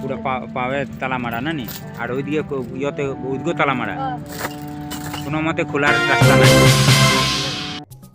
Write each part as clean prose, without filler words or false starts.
পুরো পাওয়ে তালা মারা না নি, আর ওইদিকে ইয়েতে ওইদিকেও তালা মারা, কোনো মতে খোলার রাস্তা নাই।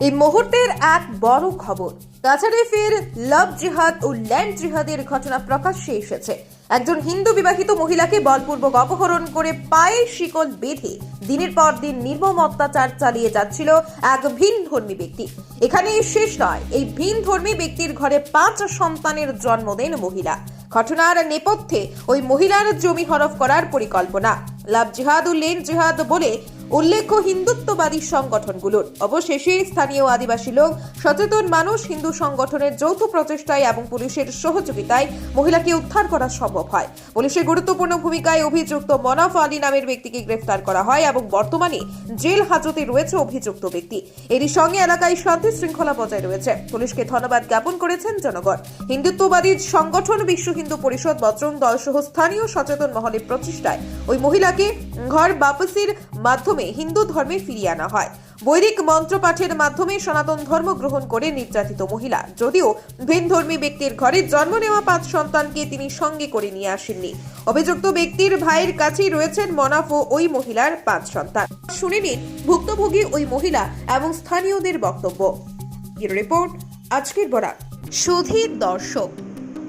এই মুহূর্তের এক বড় খবর, কাছাড়ে ফের লাভ জিহাদ ও ল্যান্ড জিহাদের ঘটনা প্রকাশ্যে এসেছে। একজন হিন্দু বিবাহিত মহিলাকে বলপূর্বক অপহরণ করে পায়ে শিকল বেঁধে দিনের পর দিন নির্মম অত্যাচার চালিয়ে যাচ্ছিল এক ভিনধর্মী ব্যক্তি। এখানে শেষ নয়, এই ভিনধর্মী ব্যক্তির ঘরে 5 সন্তানের জন্ম দেন মহিলা। ঘটনার নেপথ্যে ওই মহিলার জমি হরফ করার পরিকল্পনা। লাভ জিহাদ ও ল্যান্ড জিহাদ বলে উল্লেখ্য হিন্দুত্ববাদী সংগঠনগুলোর। অবশেষে স্থানীয় আদিবাসী লোক, সচেতন মানুষ, হিন্দু সংগঠনের যৌথ প্রচেষ্টায় এবং পুলিশের সহযোগিতায় মহিলাকে উদ্ধার করা সম্ভব হয়। পুলিশের গুরুত্বপূর্ণ ভূমিকায় অভিযুক্ত মনাফ আলী নামের ব্যক্তিকে গ্রেফতার করা হয় এবং বর্তমানে জেল হাজতে রয়েছে অভিযুক্ত ব্যক্তি। এরই সঙ্গে এলাকায় শান্তি শৃঙ্খলা বজায় রয়েছে। পুলিশকে ধন্যবাদ জ্ঞাপন করেছেন জনগণ। হিন্দুত্ববাদী সংগঠন বিশ্ব হিন্দু পরিষদ, বজরং দল সহ স্থানীয় সচেতন মহলের প্রচেষ্টায় ওই মহিলাকে ঘর বাপসির মাধ্যমে হিন্দু ধর্মে ফিরিয়ে আনা হয়। বৈদিক মন্ত্রপাঠের মাধ্যমে সনাতন ধর্ম গ্রহণ করে নির্যাতিত মহিলা, যদিও ভিন ধর্মী ব্যক্তির ঘরে জন্ম নেওয়া 5 সন্তানকে তিনি সঙ্গে করে নিয়ে আসেননি। অভিযুক্ত ব্যক্তির ভাইয়ের কাছেই রয়েছেন মনাফ ও ওই মহিলার 5 সন্তান। শুনে নিন ভুক্তভোগী ওই মহিলা এবং স্থানীয়দের বক্তব্য। রিপোর্ট আজকের বরাক। সুধীর দর্শক,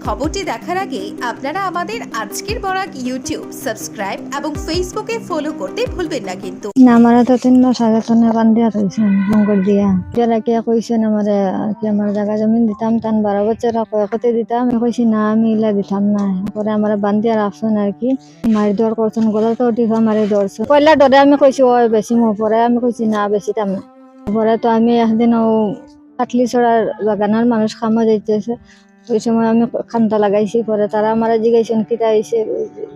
খবরটি দেখার আগে আপনারা আমাদের আজকের বরাক ইউটিউব সাবস্ক্রাইব এবং ফেসবুকে ফলো করতে ভুলবেন না কিন্তু। না আমারা তো 3 মাস আগে তো না বান্ধিয়া রয়েছেন মঙ্গল দিয়া যারা কে কইছেন আমারে কি আমার জায়গা জমিন দিতাম, তান 12 বছর কয়কতে দিতাম। আমি কইছি না, আমি ইলা দিতাম না। পরে আমারে বান্ধিয়া রাখছেন আর কি, মারি দর করছেন, গলা তো টিফা মারি ধরছে। পয়লা ডরে আমি কইছি ওই বেশি মো, পরে আমি কইছি না বেশিতাম না। পরে তো আমি একদিন ও কাটলি ছড়ার বাগানের মানুষ খামা যাইতেছে, ওই সময় আমি খান্তা লাগাইছি। পরে তারা আমার জিজ্ঞাসা কিটা আইসে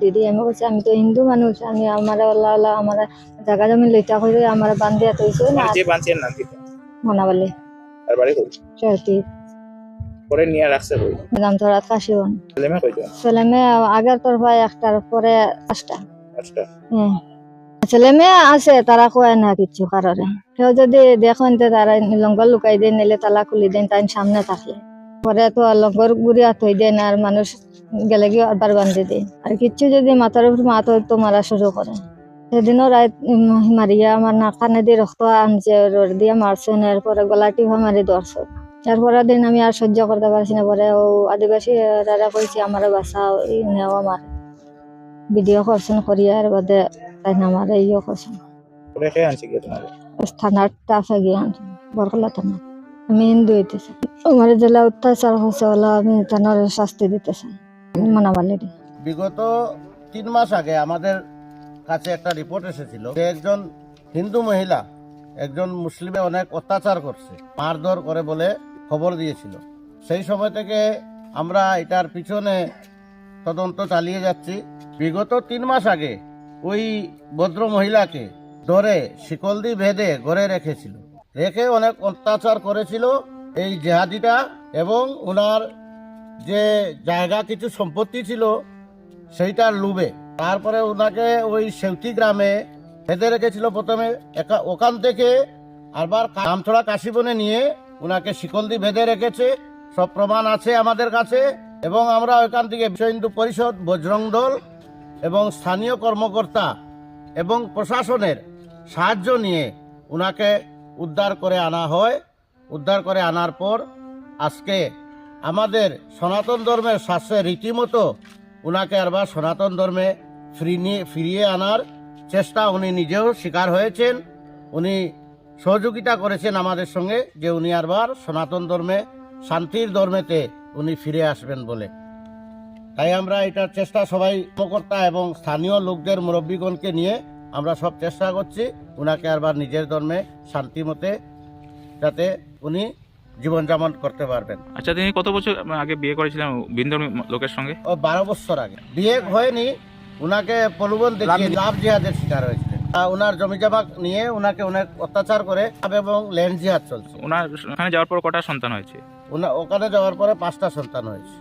দিদি, আমি বলছি আমি তো হিন্দু মানুষ, আমি আমার আল্লাহ আমার জায়গা জমি লইতা করে আমার বান্ধিয়া তৈছে না। মনাবালি আর বাড়ি কই চলতি পরে নিয়ে রাখছে কই নাম তোরা কাশিবন। ছেলেমে কইতো ছেলে মেয়ে আগের তরফায় একটার পরে 5টা। আচ্ছা ছেলে মেয়ে আছে, তারা কয় না কিছু কারণে। কেউ যদি দেখেন তো তারা লঙ্গল লুকাই দেন, নিলে তালা খুলি দেন তাই সামনে থাকলে। পরে তো লঙ্গর গুড়িয়া থই দেন আর মানুষ গেলে গিয়ে আবার বান্ধি দেয়। আর কিছু যদি মাথার উপর মাথা তো মারা শুরু করে। সেদিনও রাত মারিয়া আমার না কানে দিয়ে রক্ত আনছে, রোড দিয়ে মারছেন, এরপরে গলা টিভা মারি ধরছে। এরপরের দিন আমি আর সহ্য করতে পারছি না। পরে ও আদিবাসী তারা কইছে আমার বাসা নেও, আমার ভিডিও করছেন করিয়া এর বাদে তাই না আমার ইয়ে করছেন। পরে কে আনছে কি তোমার থানার টাফে গিয়ে আনছেন, বরকলা থানা। আমি হিন্দু হইতেছি, আমার জেলা অত্যাচার হচ্ছে হলো, আমি তার শাস্তি দিতেছি মনাবালির। বিগত 3 মাস আগে আমাদের কাছে একটা রিপোর্ট এসেছিল যে একজন হিন্দু মহিলা একজন মুসলিমে অনেক অত্যাচার করছে, মারধর করে বলে খবর দিয়েছিল। সেই সময় থেকে আমরা এটার পিছনে তদন্ত চালিয়ে যাচ্ছি। বিগত 3 মাস আগে ওই ভদ্র মহিলাকে ধরে শিকল দিয়ে বেঁধে ঘরে রেখেছিল, রেখে অনেক অত্যাচার করেছিল এই জেহাদিটা। এবং ওনার যে জায়গা কিছু সম্পত্তি ছিল সেইটার লোভে তারপরে ওনাকে ওই সেউতি গ্রামে বেঁধে রেখেছিল প্রথমে। ওখান থেকে আবার আমছড়া কাশিবনে নিয়ে ওনাকে শিকল দিয়ে বেঁধে রেখেছে। সব প্রমাণ আছে আমাদের কাছে। এবং আমরা ওইখান থেকে বিশ্ব হিন্দু পরিষদ, বজরং দল এবং স্থানীয় কর্মকর্তা এবং প্রশাসনের সাহায্য নিয়ে ওনাকে উদ্ধার করে আনা হয়। উদ্ধার করে আনার পর আজকে আমাদের সনাতন ধর্মের শাস্ত্রে রীতিমতো ওনাকে আবার সনাতন ধর্মে ফিরিয়ে আনার চেষ্টা উনি নিজেও স্বীকার হয়েছেন। উনি সহযোগিতা করেছেন আমাদের সঙ্গে যে উনি আবার সনাতন ধর্মে, শান্তির ধর্মেতে উনি ফিরে আসবেন বলে। তাই আমরা এটার চেষ্টা সবাই কর্মকর্তা এবং স্থানীয় লোকদের মুরব্বীগণকে নিয়ে আমরা সব চেষ্টা করছি উনাকে আবার নিজের ধর্মে শান্তি মতে যাতে উনি জীবনযাপন করতে পারবেন। আচ্ছা, তিনি কত বছর আগে বিয়ে করেছিলেন ভিনধর্মী লোকের সঙ্গে? ও 12 বছর আগে বিয়ে হয়নি, উনাকে প্রলোভন দেখিয়ে লাভ জিহাদের শিকার হয়েছিলেন। উনার জমি জমা নিয়ে উনাকে অনেক অত্যাচার করে এবং ল্যান্ড জিহাদ চলছে। ওনার ওখানে যাওয়ার পর কটা সন্তান হয়েছে? ওখানে যাওয়ার পরে 5টা সন্তান হয়েছে।